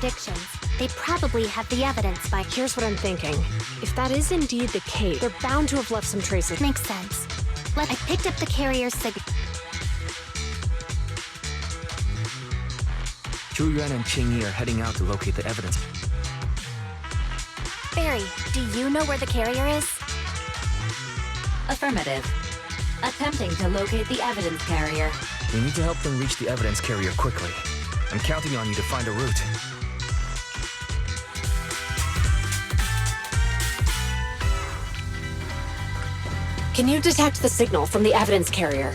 predictions. They probably have the evidence by... Here's what I'm thinking. If that is indeed the case, they're bound to have left some traces. Makes sense. I picked up the carrier's signal. Zhu Yuan and Qing Yi are heading out to locate the evidence. Barry, do you know where the carrier is? Affirmative. Attempting to locate the evidence carrier. We need to help them reach the evidence carrier quickly. I'm counting on you to find a route. Can you detect the signal from the evidence carrier?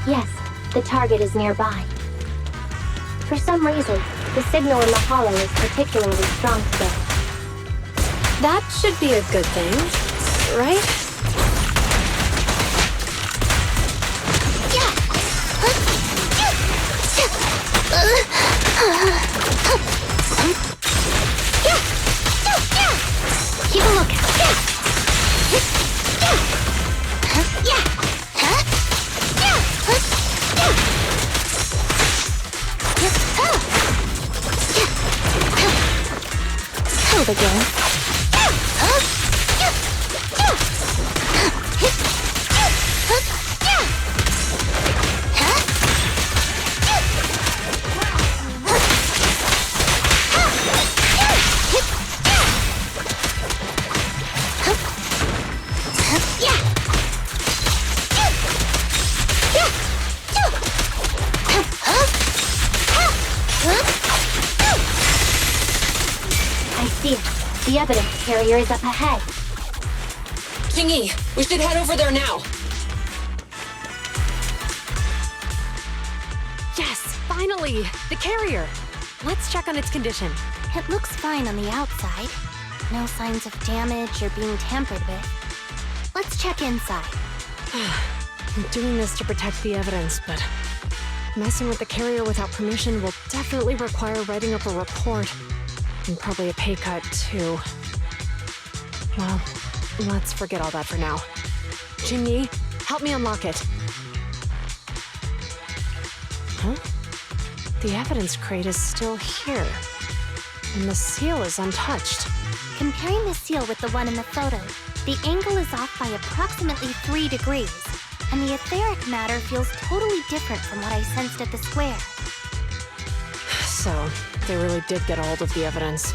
Yes, the target is nearby. For some reason, the signal in the hollow is particularly strong today. That should be a good thing, right? Keep a lookout. Hello again. I see it. The evidence carrier is up ahead. Qing Yi, we should head over there now. Yes, finally! The carrier! Let's check on its condition. It looks fine on the outside. No signs of damage or being tampered with. Let's check inside. I'm doing this to protect the evidence, but messing with the carrier without permission will definitely require writing up a report. And probably a pay cut, too. Well, let's forget all that for now. Qing Yi, help me unlock it. Huh? The evidence crate is still here. And the seal is untouched. Comparing the seal with the one in the photo, the angle is off by approximately 3 degrees, and the etheric matter feels totally different from what I sensed at the square. So, they really did get a hold of the evidence.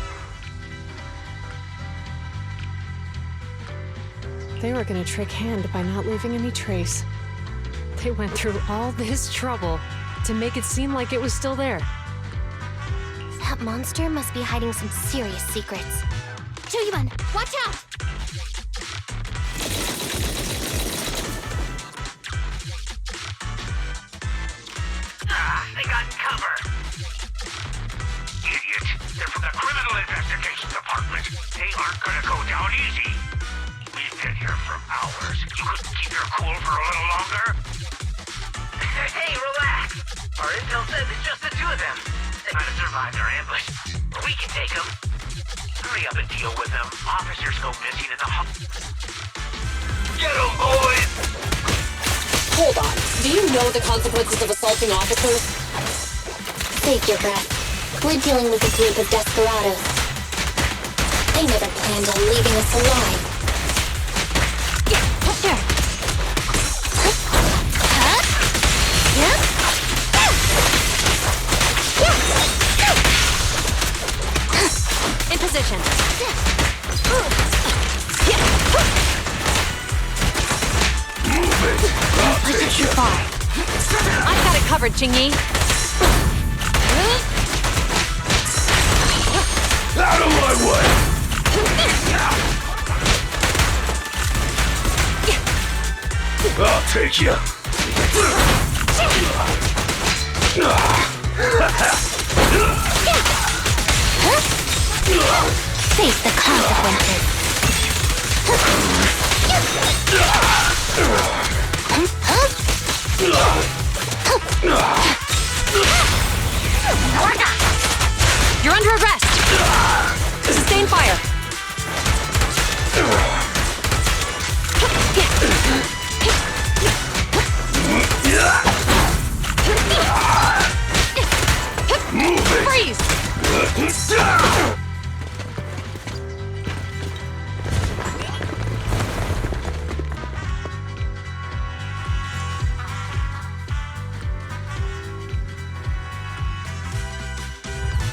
They were gonna trick Hand by not leaving any trace. They went through all this trouble to make it seem like it was still there. That monster must be hiding some serious secrets. Zhu, watch out! They got cover! Idiot! They're from the Criminal Investigations Department. They aren't gonna go down easy. We've been here for hours. You couldn't keep your cool for a little longer? Hey, relax! Our intel says it's just the two of them. They might have survived our ambush. But we can take them. Hurry up and deal with them. Officers go missing in the Get them, boys! Hold on. Do you know the consequences of assaulting officers? Take your breath. We're dealing with a group of desperados. They never planned on leaving us alive. Sure. In position. Move it! I took too far. I've got it covered, Qing Yi. Out of my way! I'll take you. Face the consequences. You're under arrest! Sustain fire! Move it! Freeze!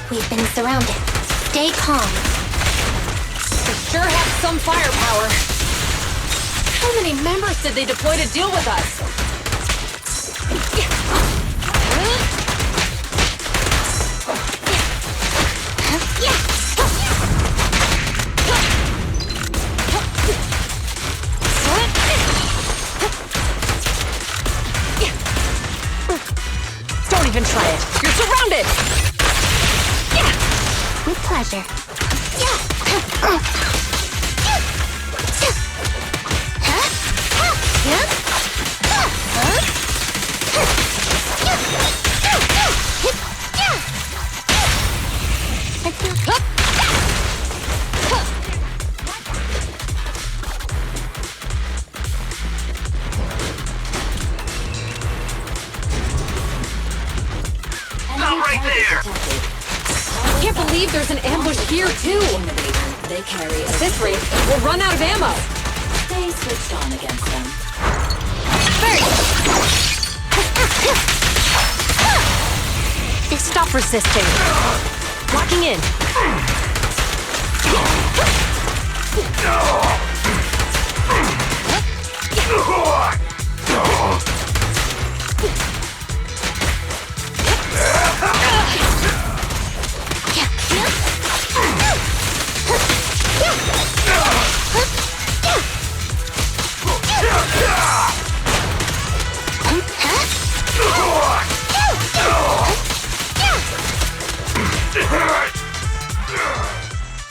We've been surrounded. Stay calm. They sure have some firepower. How many members did they deploy to deal with us? Don't even try it. You're surrounded! With pleasure. Not right there! I can't believe there's an ambush here, too! They carry At this rate, we'll run out of ammo! Stay switched on against them. Stop resisting! Locking in!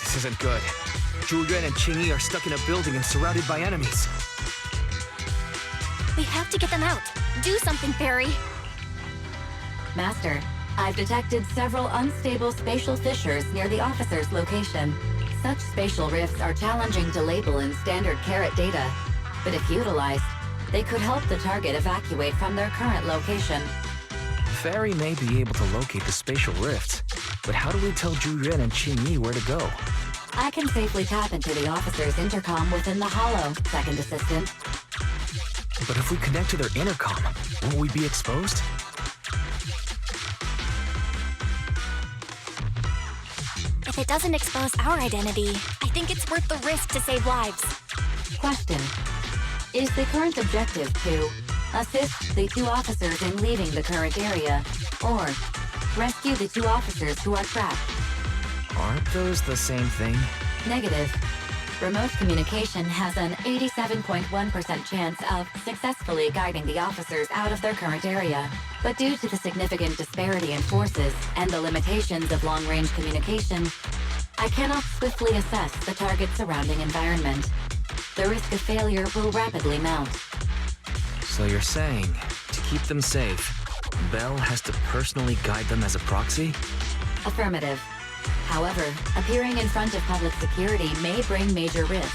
This isn't good. Julian and Qingyi are stuck in a building and surrounded by enemies. We have to get them out. Do something, Fairy. Master, I've detected several unstable spatial fissures near the officer's location. Such spatial rifts are challenging to label in standard carrot data, but if utilized, they could help the target evacuate from their current location. Fairy may be able to locate the spatial rifts, but how do we tell Julian and Qingyi where to go? I can safely tap into the officer's intercom within the hollow, Second Assistant. But if we connect to their intercom, won't we be exposed? If it doesn't expose our identity, I think it's worth the risk to save lives. Question. Is the current objective to assist the two officers in leaving the current area, or rescue the two officers who are trapped? Aren't those the same thing? Negative. Remote communication has an 87.1% chance of successfully guiding the officers out of their current area. But due to the significant disparity in forces and the limitations of long-range communication, I cannot swiftly assess the target's surrounding environment. The risk of failure will rapidly mount. So you're saying, to keep them safe, Belle has to personally guide them as a proxy? Affirmative. However, appearing in front of public security may bring major risks.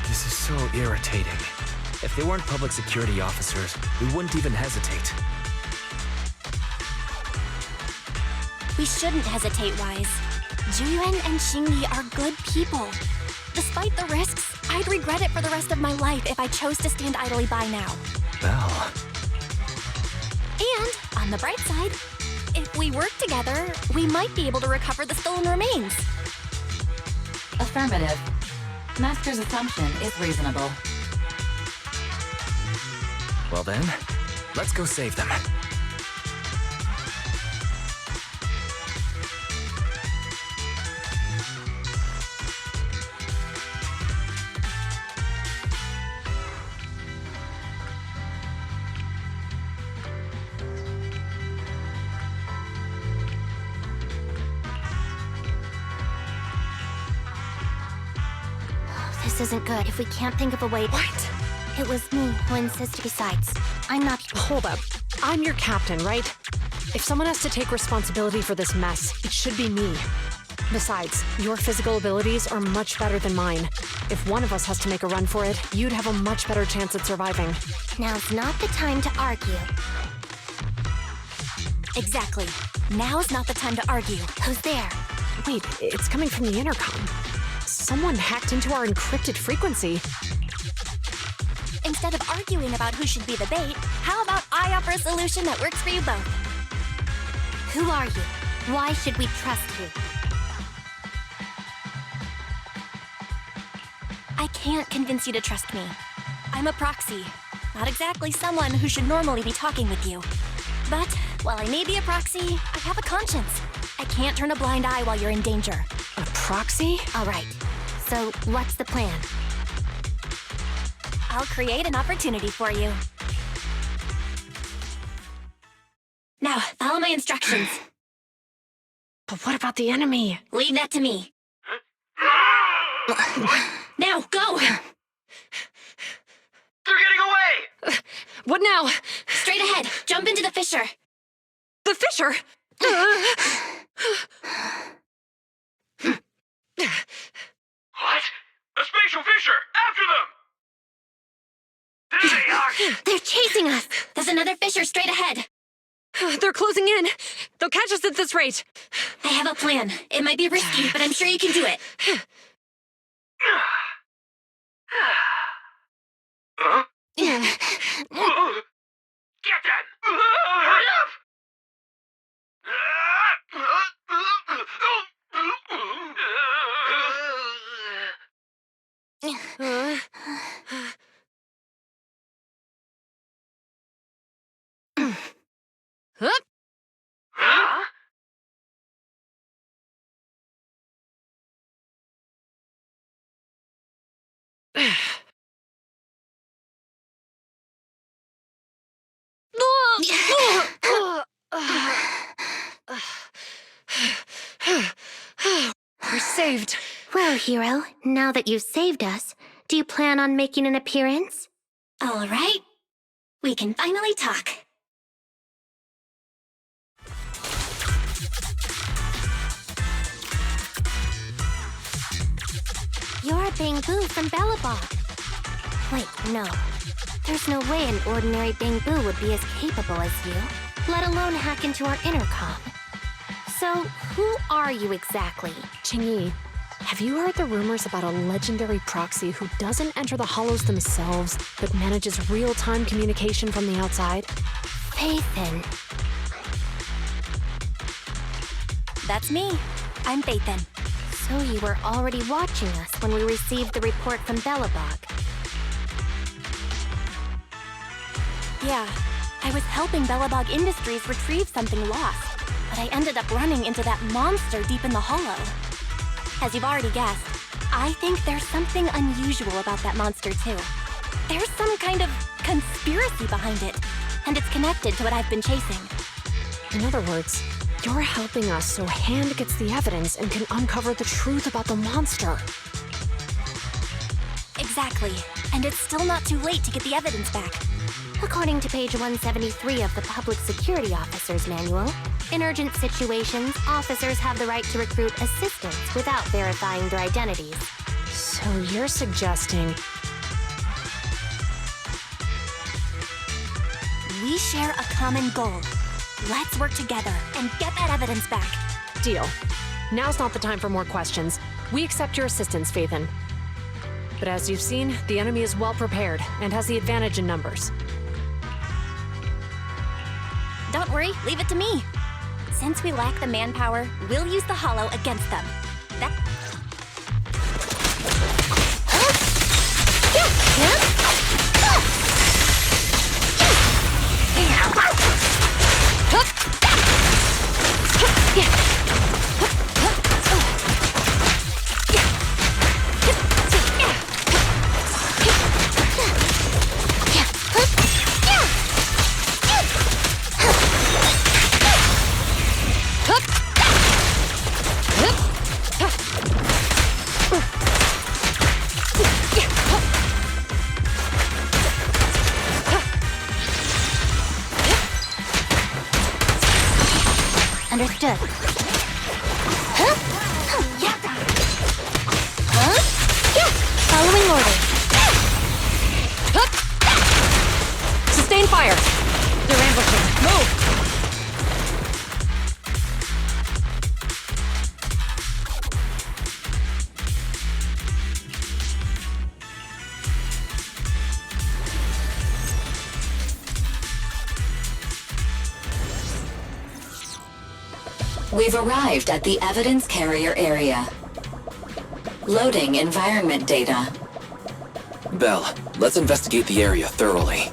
This is so irritating. If they weren't public security officers, we wouldn't even hesitate. We shouldn't hesitate, Wise. Juyuan and Qingyi are good people. Despite the risks, I'd regret it for the rest of my life if I chose to stand idly by now. Belle. And, on the bright side, if we work together, we might be able to recover the stolen remains. Affirmative. Master's assumption is reasonable. Well then, let's go save them. This isn't good if we can't think of a way to... What? It was me who insisted. Besides, I'm not... Hold up. I'm your captain, right? If someone has to take responsibility for this mess, it should be me. Besides, your physical abilities are much better than mine. If one of us has to make a run for it, you'd have a much better chance at surviving. Now's not the time to argue. Exactly. Now's not the time to argue. Who's there? Wait, it's coming from the intercom. Someone hacked into our encrypted frequency. Instead of arguing about who should be the bait, how about I offer a solution that works for you both? Who are you? Why should we trust you? I can't convince you to trust me. I'm a proxy. Not exactly someone who should normally be talking with you. But while I may be a proxy, I have a conscience. I can't turn a blind eye while you're in danger. A proxy? All right. So what's the plan? I'll create an opportunity for you. Now, follow my instructions. But what about the enemy? Leave that to me. Now, go! They're getting away! What now? Straight ahead. Jump into the fissure. The fissure? What? A spatial fissure! After them! There they are! They're chasing us. There's another fissure straight ahead. They're closing in. They'll catch us at this rate. I have a plan. It might be risky, but I'm sure you can do it. Huh? Get them! Hurry up! Huh? Huh? We're saved. Well, hero, now that you've saved us, do you plan on making an appearance? All right. We can finally talk. You're Bang-Boo from Bellabog. Wait, no. There's no way an ordinary Bang-Boo would be as capable as you, let alone hack into our intercom. So, who are you exactly? Qingyi, have you heard the rumors about a legendary proxy who doesn't enter the hollows themselves, but manages real-time communication from the outside? Phaethon. That's me. I'm Phaethon. So you were already watching us when we received the report from Bellabog. Yeah, I was helping Bellabog Industries retrieve something lost, but I ended up running into that monster deep in the hollow. As you've already guessed, I think there's something unusual about that monster too. There's some kind of conspiracy behind it, and it's connected to what I've been chasing. In other words, you're helping us so Hand gets the evidence and can uncover the truth about the monster. Exactly, and it's still not too late to get the evidence back. According to page 173 of the Public Security Officer's Manual, in urgent situations, officers have the right to recruit assistants without verifying their identities. So you're suggesting... We share a common goal. Let's work together and get that evidence back. Deal. Now's not the time for more questions. We accept your assistance, Phaethon. But as you've seen, the enemy is well prepared and has the advantage in numbers. Don't worry, leave it to me. Since we lack the manpower, we'll use the hollow against them. Understood. We've arrived at the evidence carrier area. Loading environment data. Belle, let's investigate the area thoroughly.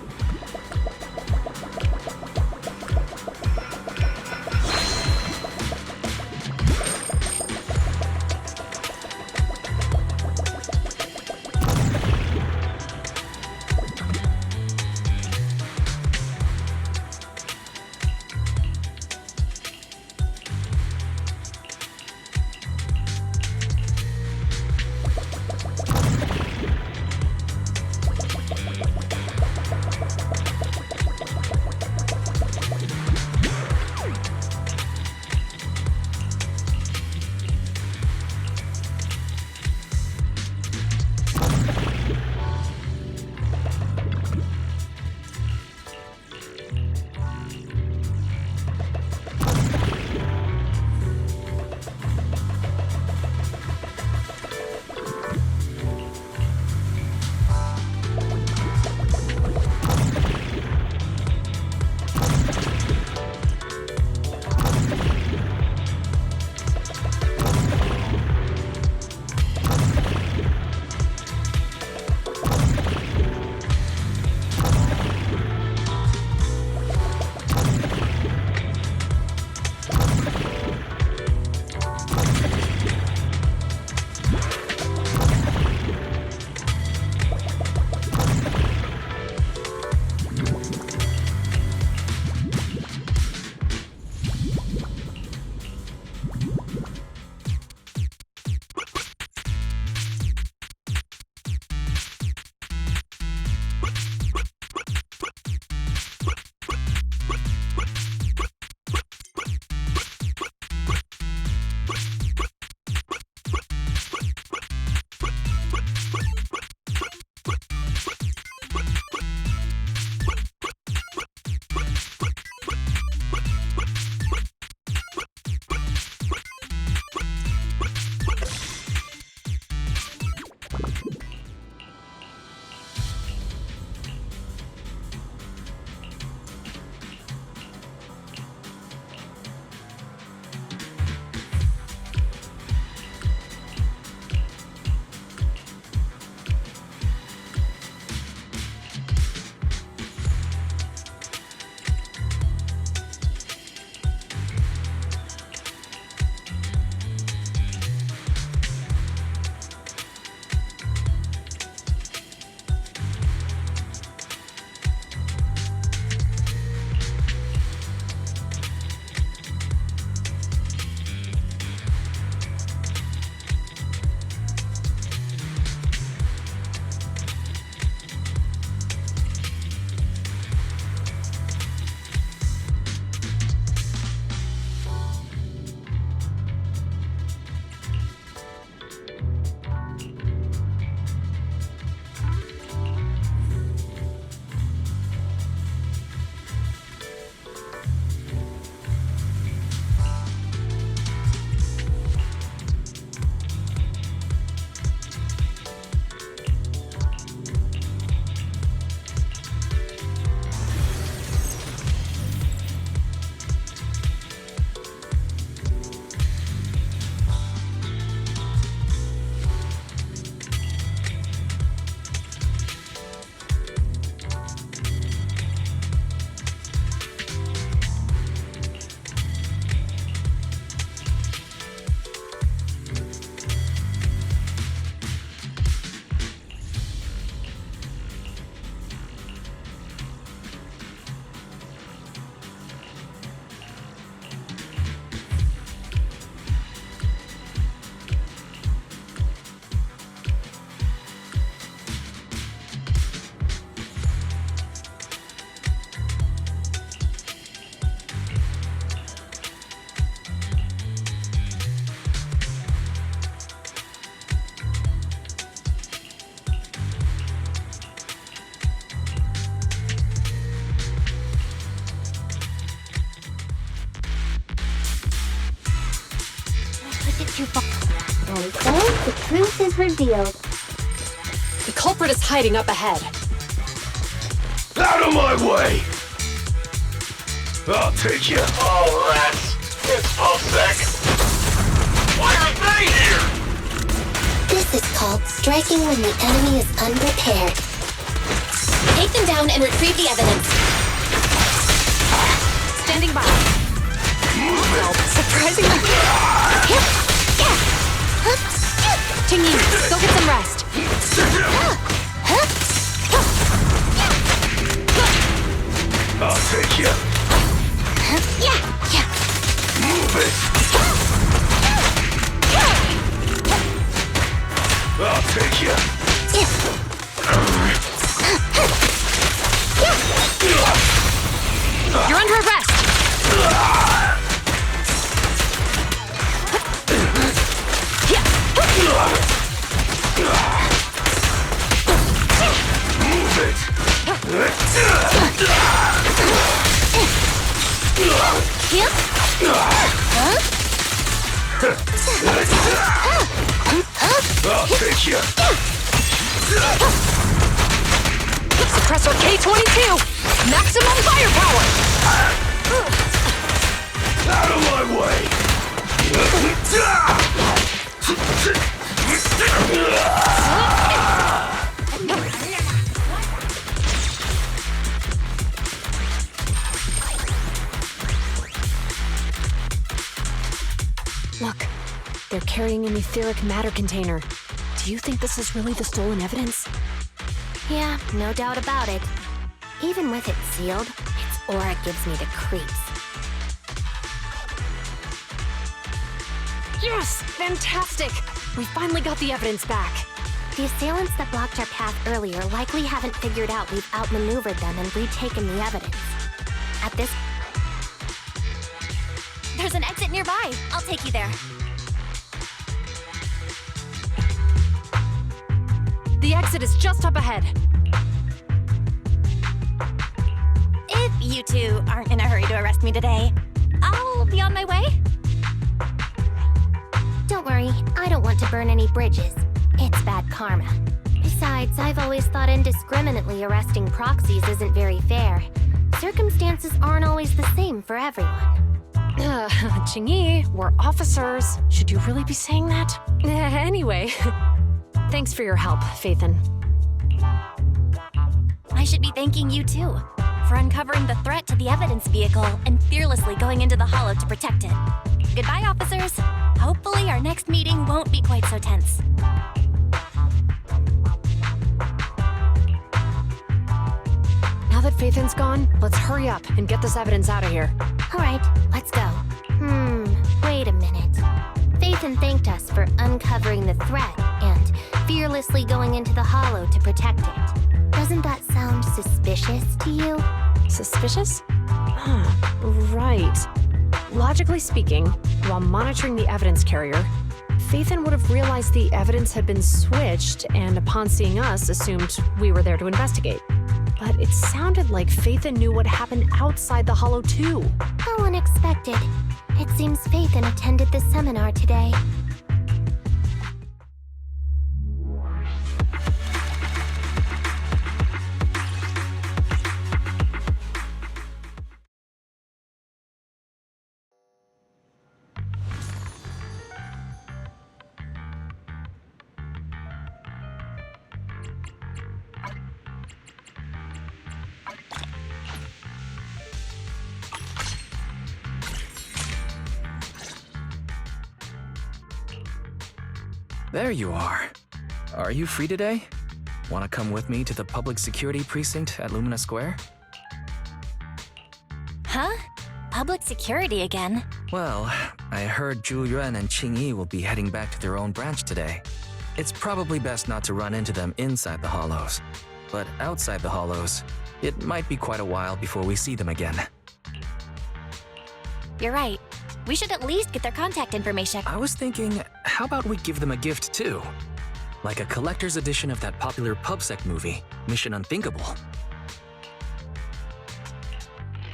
too far. And so, the truth is revealed. The culprit is hiding up ahead. Out of my way! I'll take you. Oh, rats. It's Pulsec. striking when the enemy is unprepared. Take them down and retrieve the evidence. Standing by. Well, surprisingly... Tingyi, go get some rest. I'll take you. Move it. I'll take you. You're under arrest. Move it. I'll take you. Suppressor K-22. Maximum firepower. Out of my way. Look, they're carrying an etheric matter container. Do you think this is really the stolen evidence? Yeah, no doubt about it. Even with it sealed, its aura gives me the creeps. Yes! Fantastic! We finally got the evidence back. The assailants that blocked our path earlier likely haven't figured out we've outmaneuvered them and retaken the evidence. At this... There's an exit nearby. I'll take you there. The exit is just up ahead. If you two aren't in a hurry to arrest me today, I'll be on my way. Don't worry, I don't want to burn any bridges. It's bad karma. Besides, I've always thought indiscriminately arresting proxies isn't very fair. Circumstances aren't always the same for everyone. Tingyi, we're officers. Should you really be saying that? Anyway, thanks for your help, Phaethon. I should be thanking you too, for uncovering the threat to the evidence vehicle and fearlessly going into the hollow to protect it. Goodbye, officers. Hopefully our next meeting won't be quite so tense. Now that Phaethon's gone, let's hurry up and get this evidence out of here. All right, let's go. Wait a minute. Phaethon thanked us for uncovering the threat and fearlessly going into the hollow to protect it. Doesn't that sound suspicious to you? Suspicious? Right. Logically speaking, while monitoring the evidence carrier, Phaethon would have realized the evidence had been switched and upon seeing us assumed we were there to investigate. But it sounded like Phaethon knew what happened outside the hollow too. How unexpected. It seems Phaethon attended the seminar today. There you are. Are you free today? Want to come with me to the public security precinct at Lumina Square? Huh? Public security again? Well, I heard Zhu Yuan and Qingyi will be heading back to their own branch today. It's probably best not to run into them inside the hollows. But outside the hollows, it might be quite a while before we see them again. You're right. We should at least get their contact information. I was thinking, how about we give them a gift too? Like a collector's edition of that popular PubSec movie, Mission Unthinkable.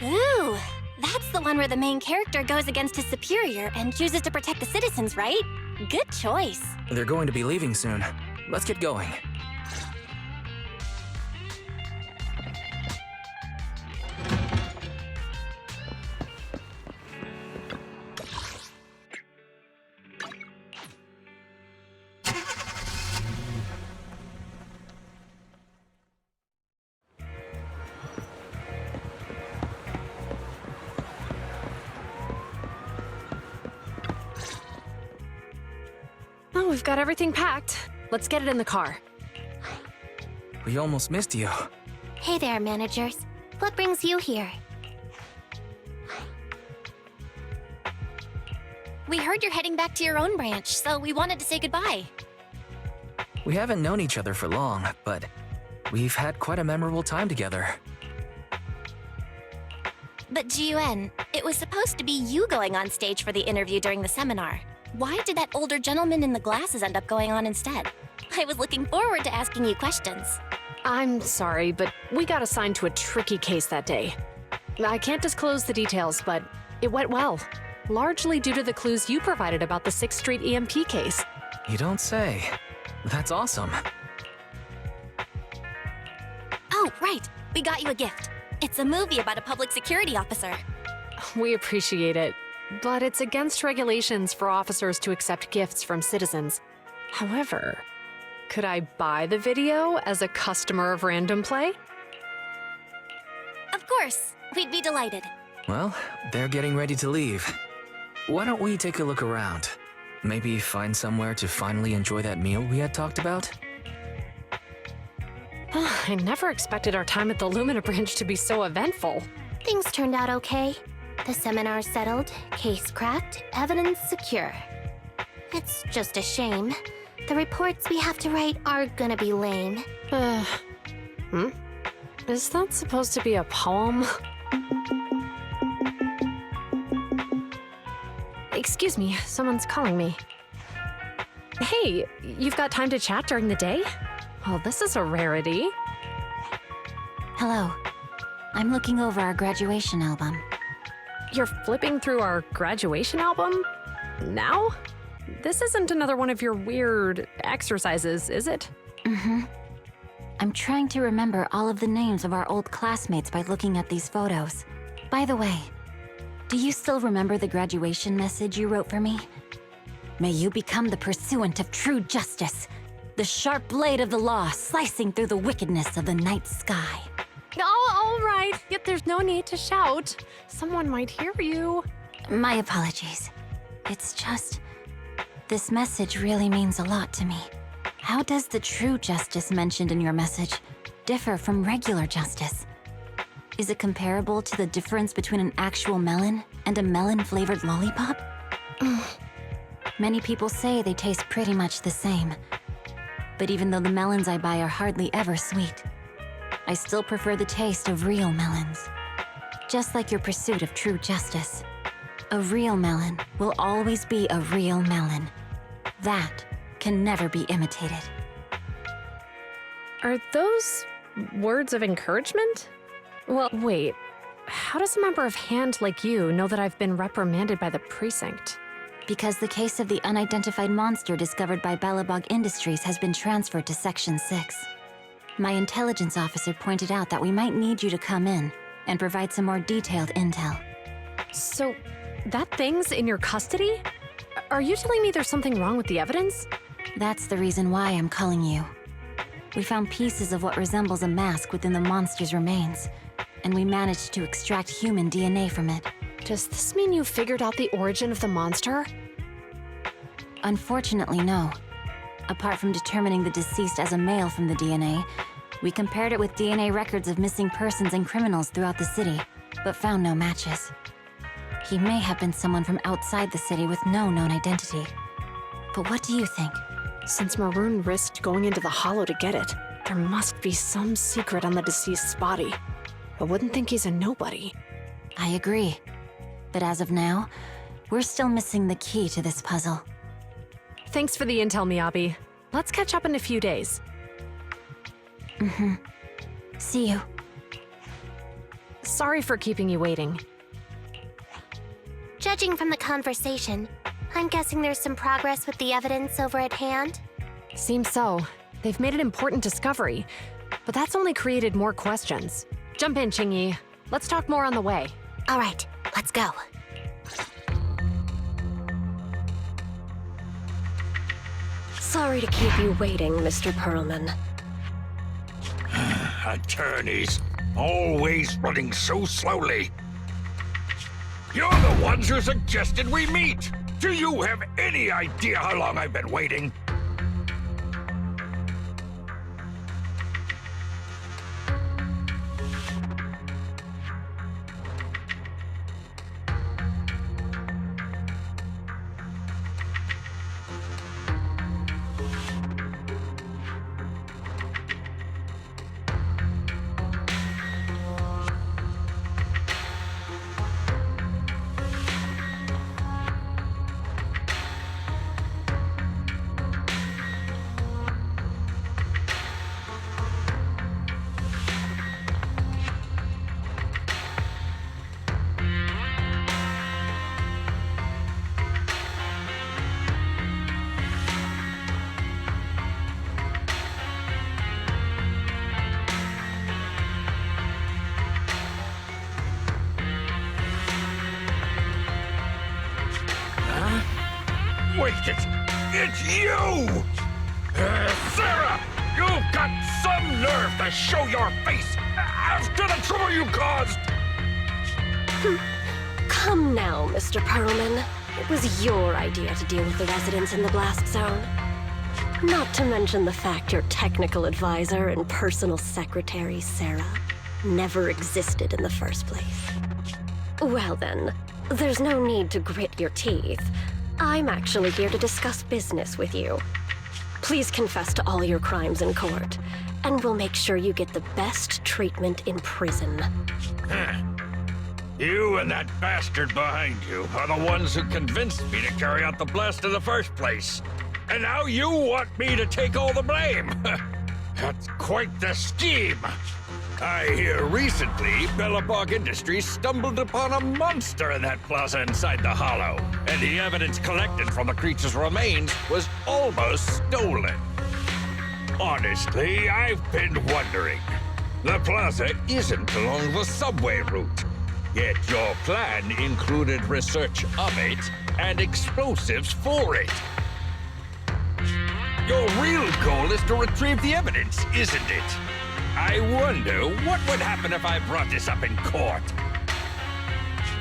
Ooh, that's the one where the main character goes against his superior and chooses to protect the citizens, right? Good choice. They're going to be leaving soon. Let's get going. we've got everything packed. Let's get it in the car. We almost missed you. Hey there, managers. What brings you here? We heard you're heading back to your own branch, so we wanted to say goodbye. We haven't known each other for long, but we've had quite a memorable time together. But Ji-Yuan, it was supposed to be you going on stage for the interview during the seminar. Why did that older gentleman in the glasses end up going on instead? I was looking forward to asking you questions. I'm sorry, but we got assigned to a tricky case that day. I can't disclose the details, but it went well. Largely due to the clues you provided about the 6th Street EMP case. You don't say. That's awesome. Oh, right. We got you a gift. It's a movie about a public security officer. We appreciate it, but it's against regulations for officers to accept gifts from citizens. However, could I buy the video as a customer of Random Play? Of course. We'd be delighted. Well, they're getting ready to leave. Why don't we take a look around? Maybe find somewhere to finally enjoy that meal we had talked about? I never expected our time at the Lumina branch to be so eventful. Things turned out okay. The seminar settled, case cracked, evidence secure. It's just a shame. The reports we have to write are gonna be lame. Is that supposed to be a poem? Excuse me, someone's calling me. Hey, you've got time to chat during the day? Well, this is a rarity. Hello. I'm looking over our graduation album. You're flipping through our graduation album? Now? This isn't another one of your weird exercises, is it? Mm-hmm. I'm trying to remember all of the names of our old classmates by looking at these photos. By the way, do you still remember the graduation message you wrote for me? May you become the pursuant of true justice, the sharp blade of the law slicing through the wickedness of the night sky. Oh, all right. Yet there's no need to shout. Someone might hear you. My apologies. It's just... this message really means a lot to me. How does the true justice mentioned in your message differ from regular justice? Is it comparable to the difference between an actual melon and a melon-flavored lollipop? Many people say they taste pretty much the same. But even though the melons I buy are hardly ever sweet, I still prefer the taste of real melons. Just like your pursuit of true justice. A real melon will always be a real melon. That can never be imitated. Are those words of encouragement? Well, wait. How does a member of HAND like you know that I've been reprimanded by the precinct? Because the case of the unidentified monster discovered by Belobog Industries has been transferred to Section 6. My intelligence officer pointed out that we might need you to come in and provide some more detailed intel. So, that thing's in your custody? Are you telling me there's something wrong with the evidence? That's the reason why I'm calling you. We found pieces of what resembles a mask within the monster's remains, and we managed to extract human DNA from it. Does this mean you figured out the origin of the monster? Unfortunately, no. Apart from determining the deceased as a male from the DNA, we compared it with DNA records of missing persons and criminals throughout the city, but found no matches. He may have been someone from outside the city with no known identity. But what do you think? Since Maroon risked going into the Hollow to get it, there must be some secret on the deceased's body. I wouldn't think he's a nobody. I agree. But as of now, we're still missing the key to this puzzle. Thanks for the intel, Miyabi. Let's catch up in a few days. Mm-hmm. See you. Sorry for keeping you waiting. Judging from the conversation, I'm guessing there's some progress with the evidence over at HAND? Seems so. They've made an important discovery, but that's only created more questions. Jump in, Qingyi. Let's talk more on the way. All right, let's go. Sorry to keep you waiting, Mr. Perlman. Attorneys, always running so slowly. You're the ones who suggested we meet. Do you have any idea how long I've been waiting? Wait, it's you! Sarah! You've got some nerve to show your face after the trouble you caused! Come now, Mr. Perlman. It was your idea to deal with the residents in the blast zone. Not to mention the fact your technical advisor and personal secretary, Sarah, never existed in the first place. Well then, there's no need to grit your teeth. I'm actually here to discuss business with you. Please confess to all your crimes in court, and we'll make sure you get the best treatment in prison. You and that bastard behind you are the ones who convinced me to carry out the blast in the first place. And now you want me to take all the blame. That's quite the scheme. I hear recently Belobog Industries stumbled upon a monster in that plaza inside the hollow, and the evidence collected from the creature's remains was almost stolen. Honestly, I've been wondering. The plaza isn't along the subway route, yet your plan included research of it and explosives for it. Your real goal is to retrieve the evidence, isn't it? I wonder what would happen if I brought this up in court.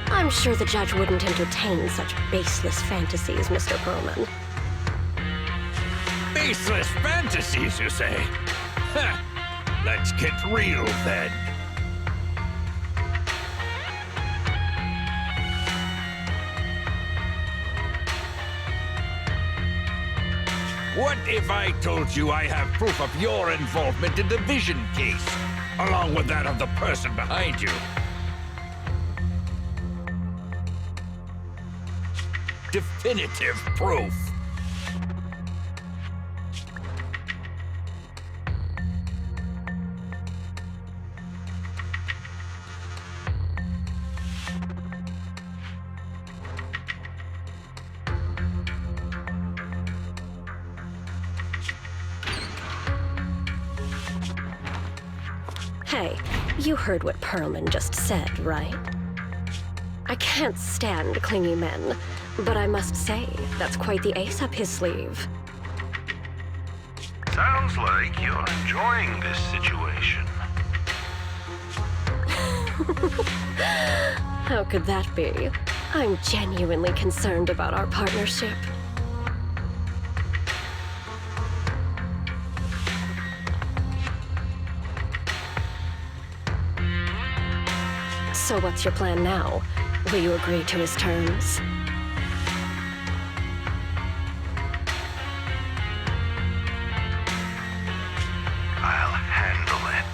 I'm sure the judge wouldn't entertain such baseless fantasies, Mr. Perlman. Baseless fantasies, you say? Huh. Let's get real, then. What if I told you I have proof of your involvement in the Vision case, along with that of the person behind you? Definitive proof. Hey, you heard what Perlman just said, right? I can't stand clingy men, but I must say, that's quite the ace up his sleeve. Sounds like you're enjoying this situation. How could that be? I'm genuinely concerned about our partnership. So what's your plan now? Will you agree to his terms? I'll handle it.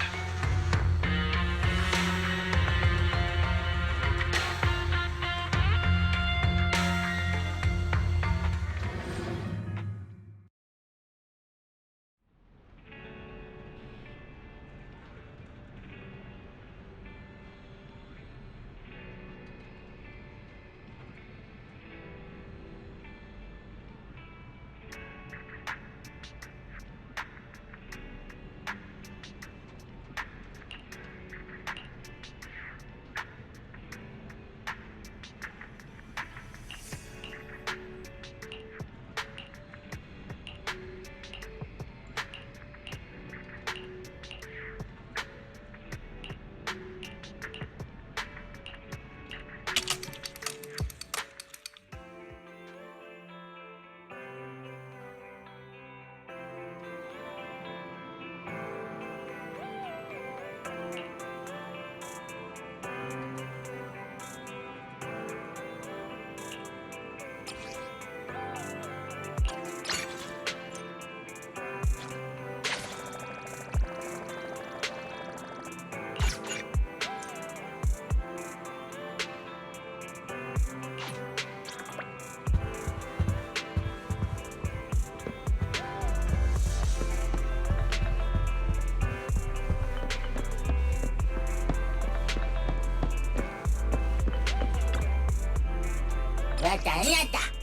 なた。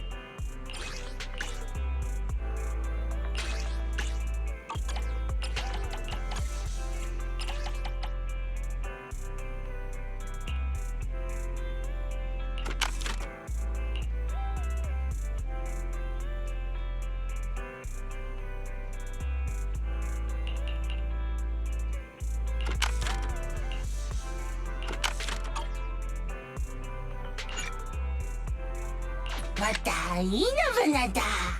またいいのぶなだ。